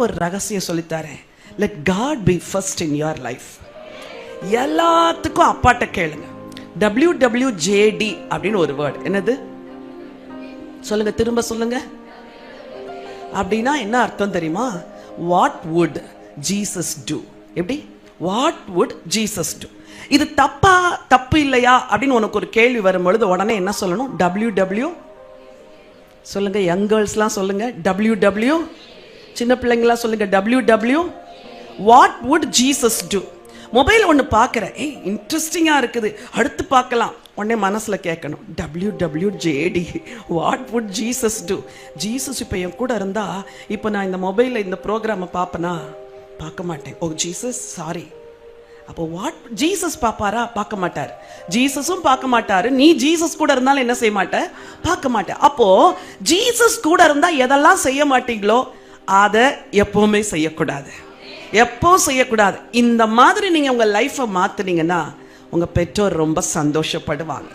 ஒரு ரகசியம் சொல்லித்தாரேன். Let God be first in your life. எல்லாத்துக்கும் அப்பாட்ட கேளுங்க. WWJD அப்படின்னு ஒரு வேர்ட். என்னது சொல்லுங்க, திரும்ப சொல்லுங்க. அப்படின்னா என்ன அர்த்தம் தெரியுமா? What would Jesus do. எப்படி? What would Jesus do. இது தப்பு இல்லையா அப்படின்னு உனக்கு ஒரு கேள்வி வரும்பொழுது உடனே என்ன சொல்லணும்? WW சொல்லுங்க. யங் கேர்ள்ஸ்லாம் சொல்லுங்க WW. சின்ன பிள்ளைங்களா சொல்லுங்க WW. What would Jesus two. Mobile ஒன்று பார்க்குற, இன்ட்ரெஸ்டிங்காக இருக்குது, அடுத்து பார்க்கலாம். உடனே மனசில் கேட்கணும் WWJD. What would Jesus two. Jesus இப்போ என் கூட இருந்தா இப்போ நான் இந்த மொபைலில் இந்த ப்ரோக்ராமை பார்ப்பேனா? பார்க்க மாட்டேன். ஓ ஜீசஸ் சாரி. அப்போ வாட் ஜீசஸ் பார்ப்பாரா? பார்க்க மாட்டார். ஜீசஸும் பார்க்க மாட்டாரு. நீ ஜீசஸ் கூட இருந்தாலும் என்ன செய்ய மாட்ட? பார்க்க மாட்டேன். அப்போ ஜீசஸ் கூட இருந்தா எதெல்லாம் செய்ய மாட்டீங்களோ அதை எப்பவுமே செய்யக்கூடாது. எப்போ செய்யக்கூடாது. இந்த மாதிரி நீங்க உங்க லைஃபை மாத்துனீங்கன்னா உங்க பெற்றோர் ரொம்ப சந்தோஷப்படுவாங்க.